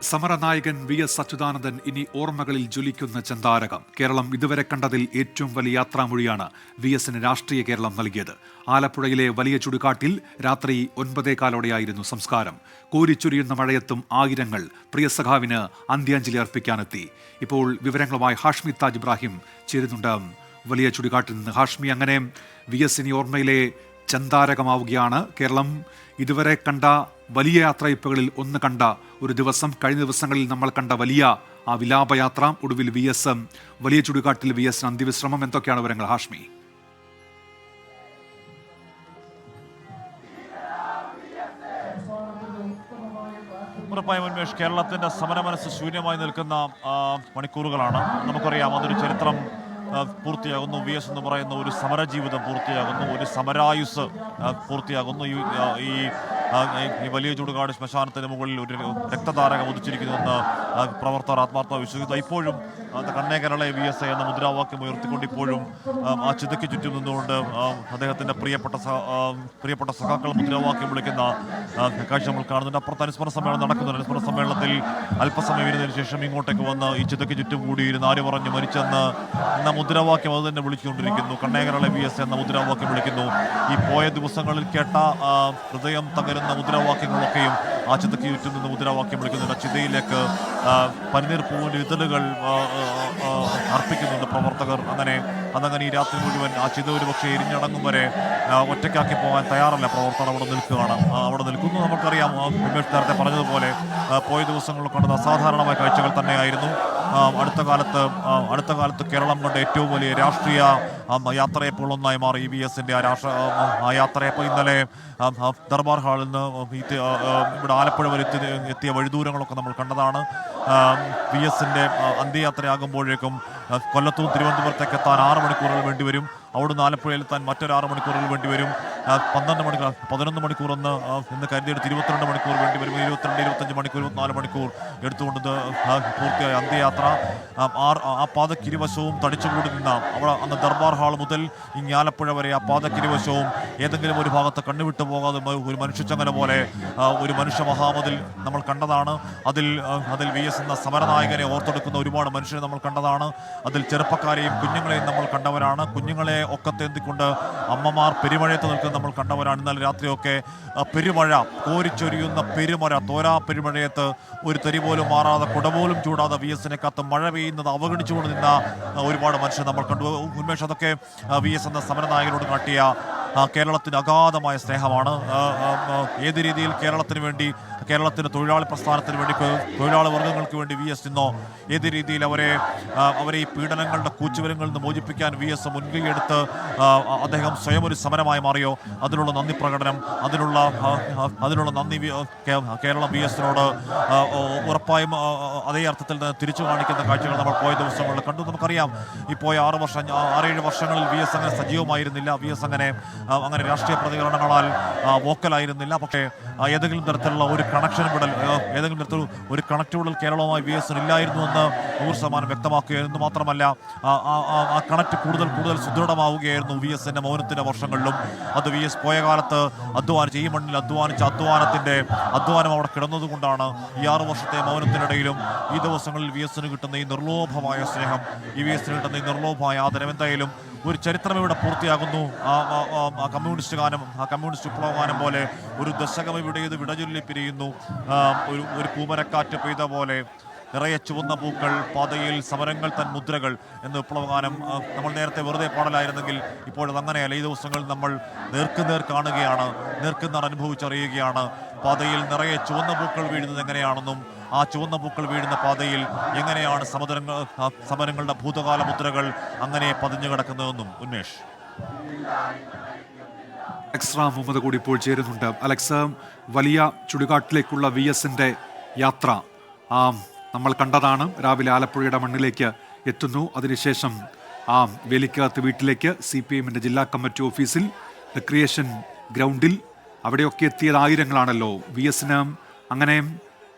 സമരനായകൻ V S Achuthanandan ഇനി ഓർമ്മകളിൽ ജ്വലിക്കുന്ന ചന്താരകം. കേരളം ഇതുവരെ കണ്ടതിൽ ഏറ്റവും വലിയ യാത്രാമൊഴിയാണ് വി എസിന് രാഷ്ട്രീയ കേരളം നൽകിയത്. ആലപ്പുഴയിലെ വലിയ ചുടുകാട്ടിൽ രാത്രി 9:15 സംസ്കാരം. കോരിച്ചൊരിയുന്ന മഴയത്തും ആയിരങ്ങൾ പ്രിയ സഖാവിന് അന്ത്യാഞ്ജലി അർപ്പിക്കാനെത്തി. ഇപ്പോൾ വിവരങ്ങളുമായി ഹാഷ്മി താജ് ഇബ്രാഹിം ചേരുന്നുണ്ട് വലിയ ചുടുകാട്ടിൽ നിന്ന്. ഹാഷ്മി, അങ്ങനെ വി എസിന് ഓർമ്മയിലെ ചന്താരകമാവുകയാണ്. കേരളം ഇതുവരെ കണ്ട വലിയ യാത്രയപ്പുകളിൽ ഒന്ന് കണ്ട ഒരു ദിവസം. കഴിഞ്ഞ ദിവസങ്ങളിൽ നമ്മൾ കണ്ട വലിയ ആ വിലാപയാത്ര, ഒടുവിൽ വി എസ് വലിയ ചുടുകാട്ടിൽ വി എസിന് അന്ത്യവിശ്രമം. എന്തൊക്കെയാണ് വിവരങ്ങൾ ഹാഷ്മി? ഉറപ്പായും ഉന്മേഷ്, കേരളത്തിന്റെ സമരമനസ്സ് ശൂന്യമായി നിൽക്കുന്ന മണിക്കൂറുകളാണ്. നമുക്കറിയാം, അതൊരു ചരിത്രം പൂർത്തിയാകുന്നു. വി എസ് എന്ന് പറയുന്ന ഒരു സമരജീവിതം പൂർത്തിയാകുന്നു, ഒരു സമരായുസ് പൂർത്തിയാകുന്നു. ഈ വലിയ ചുടുകാട് ശ്മശാനത്തിന് മുകളിൽ ഒരു രക്തതാരകം ഉദിച്ചിരിക്കുന്നുവെന്ന് പ്രവർത്തകർ ആത്മാർത്ഥമായി വിശ്വസിക്കുന്നു. ഇപ്പോഴും കണ്ണേ കേരളെ വി എസ് എന്ന മുദ്രാവാക്യം ഉയർത്തിക്കൊണ്ട് ഇപ്പോഴും ആ ചിതയ്ക്ക് ചുറ്റും നിന്നുകൊണ്ട് അദ്ദേഹത്തിന്റെ പ്രിയപ്പെട്ട സഖാക്കൾ മുദ്രാവാക്യം വിളിക്കുന്ന കാഴ്ച നമ്മൾ കാണുന്നുണ്ട്. അപ്പുറത്ത് അനുസ്മരണ സമ്മേളനം നടക്കുന്നുണ്ട്. അനുസ്മരണ സമ്മേളനത്തിൽ അല്പസമയം ഇരുന്നതിന് ശേഷം ഇങ്ങോട്ടേക്ക് വന്ന് ഈ ചിതയ്ക്ക് ചുറ്റും കൂടിയിരുന്ന് ആര് പറഞ്ഞു മരിച്ചെന്ന് എന്ന മുദ്രാവാക്യം അത് തന്നെ വിളിച്ചുകൊണ്ടിരിക്കുന്നു. കണ്ണേ കേരളെ വി എസ് എന്ന മുദ്രാവാക്യം വിളിക്കുന്നു. ഈ പോയ ദിവസങ്ങളിൽ കേട്ട ഹൃദയം തകരുന്ന മുദ്രാവാക്യങ്ങളൊക്കെയും ആ ചിതയ്ക്ക് ചുറ്റും നിന്ന് മുദ്രാവാക്യം വിളിക്കുന്നുണ്ട്. ചിതയിലേക്ക് പനിനീർ പൂവിൻ്റെ ഇതളുകൾ അർപ്പിക്കുന്നുണ്ട് പ്രവർത്തകർ. അതങ്ങനെ ഈ രാത്രി മുഴുവൻ ആ ചിത ഒരു പക്ഷേ എരിഞ്ഞടങ്ങും വരെ ഒറ്റയ്ക്കാക്കി പോകാൻ തയ്യാറല്ല പ്രവർത്തകർ. അവിടെ നിൽക്കുന്നു. നമുക്കറിയാം, നേരത്തെ പറഞ്ഞതുപോലെ പോയ ദിവസങ്ങളിൽ കണ്ടത് അസാധാരണമായ കാഴ്ചകൾ തന്നെയായിരുന്നു. അടുത്ത കാലത്ത് കേരളം കണ്ട ഏറ്റവും വലിയ രാഷ്ട്രീയ യാത്രയപ്പുകളൊന്നായി മാറി വി എസിന്റെ ആ യാത്രയപ്പ്. ഇന്നലെ ദർബാർ ഹാളിൽ നിന്ന് ഇവിടെ ആലപ്പുഴ വരെ എത്തിയ വഴിദൂരങ്ങളൊക്കെ നമ്മൾ കണ്ടതാണ്. വി എസിന്റെ അന്ത്യയാത്രയാകുമ്പോഴേക്കും കൊല്ലത്തും തിരുവനന്തപുരത്തേക്ക് എത്താൻ 6 മണിക്കൂറുകൾ വേണ്ടിവരും. അവിടുന്ന് ആലപ്പുഴയിൽ എത്താൻ മറ്റൊരു 6 മണിക്കൂറുകൾ വേണ്ടിവരും. 11 മണിക്കൂർ എന്ന് കരുതിയെടുത്ത് 22 മണിക്കൂർ വേണ്ടിവരും. 22-25 മണിക്കൂർ 24 മണിക്കൂർ എടുത്തുകൊണ്ട് പൂർത്തിയായ അന്ത്യയാത്ര. ആ പാതക്കിരുവശവും തടിച്ചുകൂടി നിന്ന അന്ന് ദർബാർ ഹാൾ മുതൽ ഇങ്ങ് ആലപ്പുഴ വരെ ആ പാതക്കിരുവശവും ഏതെങ്കിലും ഒരു ഭാഗത്ത് കണ്ണുവിട്ടു പോകാതെ ഒരു മനുഷ്യച്ചങ്ങല പോലെ ഒരു മനുഷ്യ മഹാമതിൽ നമ്മൾ കണ്ടതാണ്. അതിൽ വി എസ് എന്ന സമരനായകനെ ഓർത്തെടുക്കുന്ന ഒരുപാട് മനുഷ്യരെ നമ്മൾ കണ്ടതാണ്. അതിൽ ചെറുപ്പക്കാരെയും കുഞ്ഞുങ്ങളെയും നമ്മൾ കണ്ടവരാണ്. കുഞ്ഞുങ്ങളെ ഒക്കത്തേന്തിക്കൊണ്ട് അമ്മമാർ പെരുമഴയത്ത് നിൽക്കുന്ന നമ്മൾ കണ്ടവരാണ്. ഇന്നലെ രാത്രിയൊക്കെ പെരുമഴ, കോരിച്ചൊരിയുന്ന പെരുമഴ, തോരാ പെരുമഴയത്ത് ഒരു തരി പോലും മാറാതെ, കുടപോലും ചൂടാതെ വി എസിനെ കാത്ത് മഴ പെയ്യുന്നത് അവഗണിച്ചുകൊണ്ട് നിന്ന ഒരുപാട് മനുഷ്യർ നമ്മൾ കണ്ടു. ഉന്മേഷ്, അതൊക്കെ വി എസ് എന്ന സമരനായകനോട് കാട്ടിയ കേരളത്തിന് അഗാധമായ സ്നേഹമാണ്. ഏത് രീതിയിൽ കേരളത്തിന് തൊഴിലാളി പ്രസ്ഥാനത്തിന് വേണ്ടി, തൊഴിലാളി വർഗ്ഗങ്ങൾക്ക് വേണ്ടി വി എസ് നിന്നോ, ഏത് രീതിയിൽ അവരെ ഈ പീഡനങ്ങളുടെ കൂച്ചുവരങ്ങളിൽ നിന്ന് മോചിപ്പിക്കാൻ വി എസ് മുൻകൈയെടുത്ത് അദ്ദേഹം സ്വയം ഒരു സമരമായി മാറിയോ, അതിനുള്ള നന്ദി പ്രകടനം, അതിനുള്ള നന്ദി കേരളം വി എസിനോട് ഉറപ്പായും അതേ അർത്ഥത്തിൽ തിരിച്ചു കാണിക്കുന്ന കാഴ്ചകൾ നമ്മൾ പോയ ദിവസങ്ങളിൽ കണ്ടു. നമുക്കറിയാം, ഈ പോയ 6-7 വർഷങ്ങളിൽ വി എസ് അങ്ങനെ സജീവമായിരുന്നില്ല. വി എസ് അങ്ങനെ രാഷ്ട്രീയ പ്രതികരണങ്ങളാൽ വോക്കലായിരുന്നില്ല. പക്ഷേ ഏതെങ്കിലും തരത്തിലുള്ള ഒരു കണക്ട് കേരളവുമായി വി എസിന് ഇല്ലായിരുന്നു എന്ന് 100% വ്യക്തമാക്കുകയായിരുന്നു. മാത്രമല്ല, ആ കണക്ട് കൂടുതൽ സുദൃഢമാവുകയായിരുന്നു വി എസിന്റെ മൗനത്തിന്റെ വർഷങ്ങളിലും. അത് വി എസ് പോയ കാലത്ത് അധ്വാനിച്ച്, ഈ മണ്ണിൽ അധ്വാനം അവിടെ കിടന്നതുകൊണ്ടാണ് ഈ 6 വർഷത്തെ മൗനത്തിനിടയിലും ഈ ദിവസങ്ങളിൽ വി എസിന് കിട്ടുന്ന ഈ നിർലോഭമായ സ്നേഹം, ഈ വി എസിന് കിട്ടുന്ന ഈ നിർലോഭമായ ആദരം. എന്തായാലും ഒരു ചരിത്രം ഇവിടെ പൂർത്തിയാകുന്നു. ആ കമ്മ്യൂണിസ്റ്റ് വിപ്ലവഗാനം പോലെ ഒരു ദശകം ഇവിടെ ഇത് വിടചൊല്ലി പിരിയുന്നു. ഒരു പൂമരക്കാറ്റ് പെയ്ത പോലെ നിറയെ ചുവന്ന പൂക്കൾ, പാതയിൽ സമരങ്ങൾ തൻ മുദ്രകൾ എന്ന വിപ്ലവഗാനം നമ്മൾ നേരത്തെ വെറുതെ പാടലായിരുന്നെങ്കിൽ ഇപ്പോഴത് അങ്ങനെയല്ല. ഈ ദിവസങ്ങളിൽ നമ്മൾ നേർക്കുനേർ കാണുകയാണ്, നേർക്കുനേർ അനുഭവിച്ചറിയുകയാണ്. പാതയിൽ നിറയെ ചുവന്ന പൂക്കൾ വീഴുന്നത് എങ്ങനെയാണെന്നും ആ ചുവന്ന പൂക്കൾ വീഴുന്ന പാതയിൽ എങ്ങനെയാണ് സമരങ്ങളുടെ ഭൂതകാല മുദ്രകൾ അങ്ങനെ പതിഞ്ഞു കിടക്കുന്നതെന്നും. ഉന്മേഷ്, അലക്സ് മുഹമ്മദ് കൂടി ഇപ്പോൾ ചേരുന്നുണ്ട്. അലക്സ്, വലിയ ചുടുകാട്ടിലേക്കുള്ള വി എസിന്റെ യാത്ര നമ്മൾ കണ്ടതാണ്. രാവിലെ ആലപ്പുഴയുടെ മണ്ണിലേക്ക് എത്തുന്നു. അതിനുശേഷം വേലിക്കകത്ത് വീട്ടിലേക്ക്, CPM ജില്ലാ കമ്മിറ്റി ഓഫീസിൽ, റിക്രിയേഷൻ ഗ്രൗണ്ടിൽ, അവിടെയൊക്കെ എത്തിയത് ആയിരങ്ങളാണല്ലോ. വി എസിന് അങ്ങനെ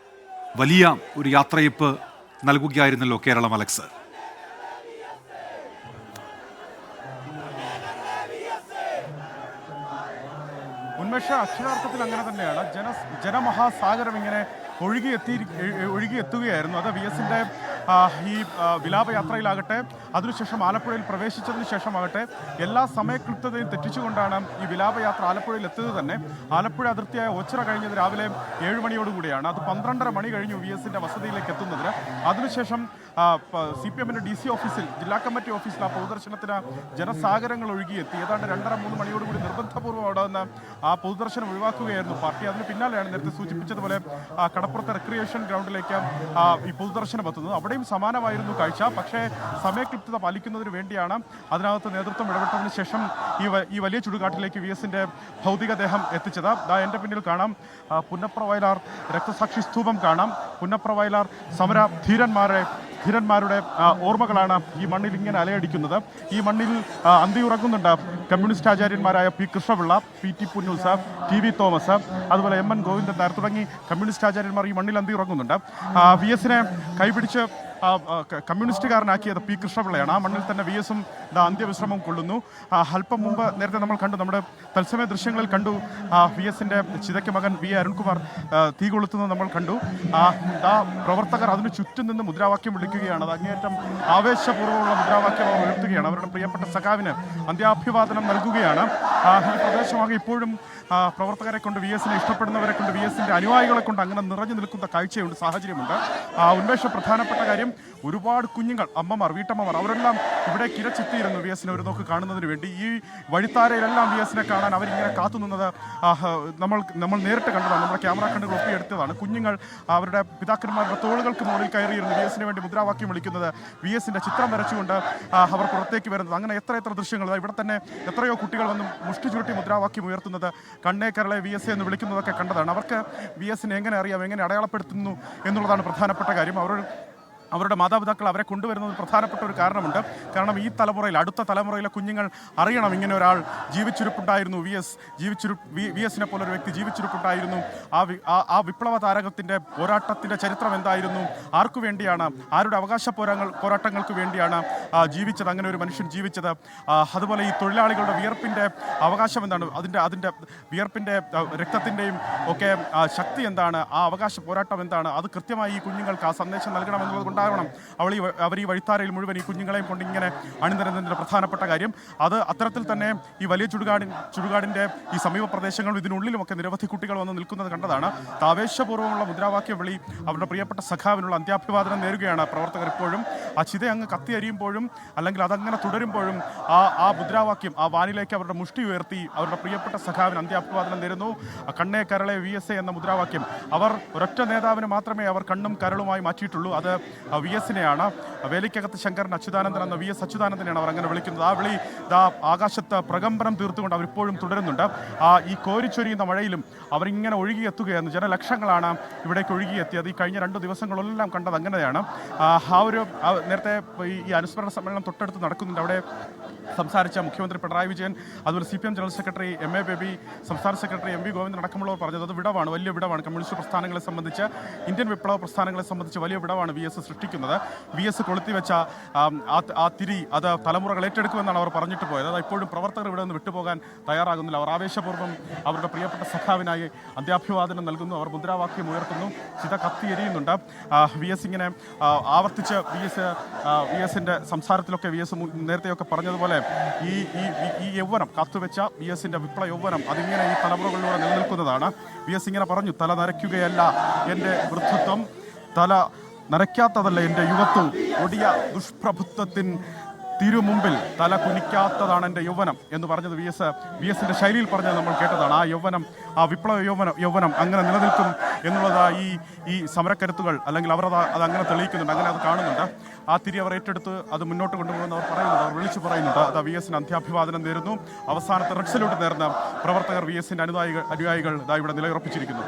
വലിയ ഒരു യാത്രയപ്പ് നൽകുകയായിരുന്നല്ലോ കേരളം. അലക്സ്, ഉന്മേഷ, അക്ഷരാർത്ഥത്തിൽ അങ്ങനെ തന്നെയാണ്. ജനമഹാസാഗരം ഇങ്ങനെ ഒഴുകിയെത്തുകയായിരുന്നു. അത് വി എസിൻ്റെ ഈ വിലാപയാത്രയിലാകട്ടെ, അതിനുശേഷം ആലപ്പുഴയിൽ പ്രവേശിച്ചതിന് ശേഷമാകട്ടെ, എല്ലാ സമയക്ലിപ്തതയും തെറ്റിച്ചുകൊണ്ടാണ് ഈ വിലാപയാത്ര ആലപ്പുഴയിൽ എത്തിയത് തന്നെ. ആലപ്പുഴ അതിർത്തിയായ ഓച്ചിറ കഴിഞ്ഞത് രാവിലെ 7 മണിയോടുകൂടിയാണ്. അത് 12:30 മണി കഴിഞ്ഞു വി എസിൻ്റെ വസതിയിലേക്ക് എത്തുന്നതിന്. അതിനുശേഷം CPM-ന്റെ DC ഓഫീസിൽ, ജില്ലാ കമ്മിറ്റി ഓഫീസിൽ ആ പൊതുദർശനത്തിന് ജനസാഗരങ്ങൾ ഒഴുകിയെത്തി. ഏതാണ്ട് 2:30-3 മണിയോടുകൂടി നിർബന്ധപൂർവ്വം അവിടെ നിന്ന് ആ പൊതുദർശനം ഒഴിവാക്കുകയായിരുന്നു പാർട്ടി. അതിന് പിന്നാലെയാണ് നേരത്തെ സൂചിപ്പിച്ചതുപോലെ കടപ്പുറത്തെ റിക്രിയേഷൻ ഗ്രൗണ്ടിലേക്ക് ഈ പൊതുദർശനം എത്തുന്നത്. അവിടെയും സമാനമായിരുന്നു കാഴ്ച. പക്ഷേ സമയക്ലിപ്തത പാലിക്കുന്നതിന് വേണ്ടിയാണ് അതിനകത്ത് നേതൃത്വം ഇടപെട്ടതിന് ശേഷം ഈ വലിയ ചുടുകാട്ടിലേക്ക് വി എസിൻ്റെ ഭൗതികദേഹം എത്തിച്ചത്. എൻ്റെ പിന്നിൽ കാണാം പുന്നപ്ര വയലാർ രക്തസാക്ഷി സ്തൂപം കാണാം. പുന്നപ്ര വയലാർ സമര ധീരന്മാരുടെ ഓർമ്മകളാണ് ഈ മണ്ണിൽ ഇങ്ങനെ അലയടിക്കുന്നത്. ഈ മണ്ണിൽ അന്തിയുറങ്ങുന്നുണ്ട് കമ്മ്യൂണിസ്റ്റ് ആചാര്യന്മാരായ P Krishnapillai, PT Punnoose, TV Thomas, അതുപോലെ MN ഗോവിന്ദൻ നായർ തുടങ്ങി കമ്മ്യൂണിസ്റ്റ് ആചാര്യന്മാർ ഈ മണ്ണിൽ അന്തിയുറങ്ങുന്നുണ്ട്. വി എസിനെ കൈപിടിച്ച് കമ്മ്യൂണിസ്റ്റുകാരനാക്കിയത് പി കൃഷ്ണപിള്ളയാണ്. ആ മണ്ണിൽ തന്നെ വി എസും അന്ത്യവിശ്രമം കൊള്ളുന്നു. അല്പം മുമ്പ് നേരത്തെ നമ്മൾ കണ്ടു, നമ്മുടെ തത്സമയ ദൃശ്യങ്ങളിൽ കണ്ടു, വി എസിൻ്റെ ചിതയ്ക്ക് മകൻ വി അരുൺകുമാർ തീ കൊളുത്തുന്നത് നമ്മൾ കണ്ടു. പ്രവർത്തകർ അതിന് ചുറ്റും നിന്ന് മുദ്രാവാക്യം വിളിക്കുകയാണ്. അത് അങ്ങേയറ്റം ആവേശപൂർവ്വമുള്ള മുദ്രാവാക്യം അവർ ഉയർത്തുകയാണ്. അവരുടെ പ്രിയപ്പെട്ട സഖാവിന് അന്ത്യാഭിവാദനം നൽകുകയാണ്. ഈ പ്രദേശമാകെ ഇപ്പോഴും പ്രവർത്തകരെ കൊണ്ട്, വി എസിനെ ഇഷ്ടപ്പെടുന്നവരെ കൊണ്ട്, വി എസിൻ്റെ അനുയായികളെ കൊണ്ട് അങ്ങനെ നിറഞ്ഞു നിൽക്കുന്ന കാഴ്ചയുണ്ട്, സാഹചര്യമുണ്ട്. ഉന്മേഷ പ്രധാനപ്പെട്ട കാര്യം, ഒരുപാട് കുഞ്ഞുങ്ങൾ, അമ്മമാർ, വീട്ടമ്മമാർ, അവരെല്ലാം ഇവിടെ കിരച്ചെത്തിയിരുന്നു വി എസിനെ ഒരു നോക്ക് കാണുന്നതിന് വേണ്ടി. ഈ വഴിത്താരയിലെല്ലാം വി എസിനെ കാണാൻ അവരിങ്ങനെ കാത്തുനിന്നത് നമ്മൾ നേരിട്ട് കണ്ടതാണ്. നമ്മുടെ ക്യാമറ കണ്ടുകൾ ഒപ്പിയെടുത്തതാണ്. കുഞ്ഞുങ്ങൾ അവരുടെ പിതാക്കന്മാരുടെ തോളുകൾക്ക് മുകളിൽ കയറിയിരുന്നു വി എസിന് വേണ്ടി മുദ്രാവാക്യം വിളിക്കുന്നത്, വി എസിൻ്റെ ചിത്രം വരച്ചുകൊണ്ട് അവർ പുറത്തേക്ക് വരുന്നത്. അങ്ങനെ എത്ര ദൃശ്യങ്ങൾ. ഇവിടെ തന്നെ എത്രയോ കുട്ടികൾ വന്ന് മുഷ്ടി ചുരുട്ടി മുദ്രാവാക്യം ഉയർത്തുന്നത്, കണ്ണേ കരളെ വി എസ് എന്ന് വിളിക്കുന്നതൊക്കെ കണ്ടതാണ്. അവർക്ക് വി എസിനെ എങ്ങനെ അറിയാം, എങ്ങനെ അടയാളപ്പെടുത്തുന്നു എന്നുള്ളതാണ് പ്രധാനപ്പെട്ട കാര്യം. അവരുടെ മാതാപിതാക്കൾ അവരെ കൊണ്ടുവരുന്നത് പ്രധാനപ്പെട്ട ഒരു കാരണമുണ്ട്. കാരണം ഈ തലമുറയിൽ, അടുത്ത തലമുറയിലെ കുഞ്ഞുങ്ങൾ അറിയണം ഇങ്ങനെ ഒരാൾ ജീവിച്ചിരിപ്പുണ്ടായിരുന്നു, വി എസിനെ പോലൊരു വ്യക്തി ജീവിച്ചിരിപ്പുണ്ടായിരുന്നു. ആ വിപ്ലവ താരകത്തിൻ്റെ പോരാട്ടത്തിൻ്റെ ചരിത്രം എന്തായിരുന്നു, ആർക്കു വേണ്ടിയാണ്, ആരുടെ അവകാശ പോരാട്ടങ്ങൾക്ക് വേണ്ടിയാണ് ജീവിച്ചത്, അങ്ങനെ ഒരു മനുഷ്യൻ ജീവിച്ചത്. അതുപോലെ ഈ തൊഴിലാളികളുടെ വിയർപ്പിൻ്റെ അവകാശം എന്താണ്, അതിൻ്റെ വിയർപ്പിൻ്റെ രക്തത്തിൻ്റെയും ഒക്കെ ശക്തി എന്താണ്, ആ അവകാശ പോരാട്ടം എന്താണ്, അത് കൃത്യമായി ഈ കുഞ്ഞുങ്ങൾക്ക് ആ സന്ദേശം നൽകണമെന്നുള്ളത് കൊണ്ട് അവർ ഈ വഴിത്താരയിൽ മുഴുവൻ ഈ കുഞ്ഞുങ്ങളെയും കൊണ്ട് ഇങ്ങനെ അണിനിരന്നതിൻ്റെ പ്രധാനപ്പെട്ട കാര്യം. അത് അത്തരത്തിൽ തന്നെ ഈ വലിയ ചുടുകാടിൻ്റെ ഈ സമീപ പ്രദേശങ്ങളും ഇതിനുള്ളിലുമൊക്കെ നിരവധി കുട്ടികൾ വന്ന് നിൽക്കുന്നത് കണ്ടതാണ്. ആവേശപൂർവ്വമുള്ള മുദ്രാവാക്യ വിളി, അവരുടെ പ്രിയപ്പെട്ട സഖാവിനുള്ള അന്ത്യാഭിവാദനം നേരുകയാണ് പ്രവർത്തകർ. ഇപ്പോഴും ആ ചിത അങ്ങ് കത്തിയരിയുമ്പോഴും, അല്ലെങ്കിൽ അതങ്ങനെ തുടരുമ്പോഴും ആ മുദ്രാവാക്യം, ആ വാനിലേക്ക് അവരുടെ മുഷ്ടി ഉയർത്തി അവരുടെ പ്രിയപ്പെട്ട സഖാവിന് അന്ത്യാഭിവാദനം നേരുന്നു. കണ്ണേ കരളെ വി എസ് എന്ന മുദ്രാവാക്യം അവർ ഒരൊറ്റ നേതാവിന് മാത്രമേ അവർ കണ്ണും കരളുമായി മാറ്റിയിട്ടുള്ളൂ. അത് വി എസിനെയാണ്. വേലിക്കകത്ത് ശങ്കരൻ അച്യുതാനന്ദൻ എന്ന VS അച്യുതാനന്ദനെയാണ് അവർ അങ്ങനെ വിളിക്കുന്നത്. ആ വിളി ആകാശത്ത് പ്രകമ്പനം തീർത്തുകൊണ്ട് അവരിപ്പോഴും തുടരുന്നുണ്ട്. ഈ കോരിച്ചൊരിയുന്ന മഴയിലും അവരിങ്ങനെ ഒഴുകിയെത്തുകയായിരുന്നു. ജനലക്ഷങ്ങളാണ് ഇവിടേക്ക് ഒഴുകിയെത്തിയത്. ഈ കഴിഞ്ഞ 2 ദിവസങ്ങളെല്ലാം കണ്ടത് അങ്ങനെയാണ്. നേരത്തെ ഈ അനുസ്മരണ സമ്മേളനം തൊട്ടടുത്ത് നടക്കുന്നുണ്ട്. അവിടെ സംസാരിച്ച മുഖ്യമന്ത്രി പിണറായി വിജയൻ, അതുപോലെ CPM general secretary MA baby, സംസ്ഥാന സെക്രട്ടറി MV ഗോവിന്ദൻ അടക്കമുള്ളവർ പറഞ്ഞത് അത് വിടവാണ്, വലിയ വിടവാണ്. കമ്മ്യൂണിസ്റ്റ് പ്രസ്ഥാനങ്ങളെ സംബന്ധിച്ച്, ഇന്ത്യൻ വിപ്ലവ പ്രസ്ഥാനങ്ങളെ സംബന്ധിച്ച് വലിയ വിടവാണ് വി എസ് സൃഷ്ടിക്കുന്നത്. വി എസ് കൊളുത്തിവെച്ച ആ തിരി അത് തലമുറകൾ ഏറ്റെടുക്കുമെന്നാണ് അവർ പറഞ്ഞിട്ട് പോയത്. അത് ഇപ്പോഴും പ്രവർത്തകർ ഇവിടെ നിന്ന് വിട്ടുപോകാൻ തയ്യാറാകുന്നില്ല. അവർ ആവേശപൂർവ്വം അവരുടെ പ്രിയപ്പെട്ട സഖാവിനായി അന്ത്യാഭിവാദനം നൽകുന്നു. അവർ മുദ്രാവാക്യം ഉയർത്തുന്നു. ചിത കത്തിയെരിയുന്നുണ്ട്. വി എസ് ഇങ്ങനെ ആവർത്തിച്ച് വി എസിൻ്റെ സംസാരത്തിലൊക്കെ വി എസ് നേരത്തെയൊക്കെ പറഞ്ഞതുപോലെ ഈ യൗവനം കാത്തുവെച്ച വി എസിൻ്റെ വിപ്ലവ യൗവനം അതിങ്ങനെ ഈ തലമുറകളിലൂടെ നിലനിൽക്കുന്നതാണ്. വി എസ് ഇങ്ങനെ പറഞ്ഞു, തല നരയ്ക്കുകയല്ല എൻ്റെ വൃദ്ധത്വം, തല നരയ്ക്കാത്തതല്ല എൻ്റെ യുവത്വം, ഒടിയ ദുഷ്പ്രഭുത്വത്തിൻ തിരുമുമ്പിൽ തല കുനിക്കാത്തതാണ് എൻ്റെ യൗവനം എന്ന് പറഞ്ഞത് വി എസിൻ്റെ ശൈലിയിൽ പറഞ്ഞത് നമ്മൾ കേട്ടതാണ്. ആ യൗവനം, ആ വിപ്ലവ യൗവനം അങ്ങനെ നിലനിൽക്കും എന്നുള്ളത് ഈ സമരക്കരുത്തുകൾ, അല്ലെങ്കിൽ അവർ അത് അങ്ങനെ തെളിയിക്കുന്നുണ്ട്, അങ്ങനെ അത് കാണുന്നുണ്ട്. ആ തിരി അവർ ഏറ്റെടുത്ത് അത് മുന്നോട്ട് കൊണ്ടുപോകുന്ന അവർ പറയുന്നുണ്ട്, അവർ വിളിച്ചു പറയുന്നുണ്ട്. അത് വി എസിന് അന്ത്യാഭിവാദനം നേരുന്നു. അവസാനത്തെ റെഡ് സല്യൂട്ട് നേർന്ന പ്രവർത്തകർ, വി എസിൻ്റെ അനുയായികൾ ഇവിടെ നിലയുറപ്പിച്ചിരിക്കുന്നു.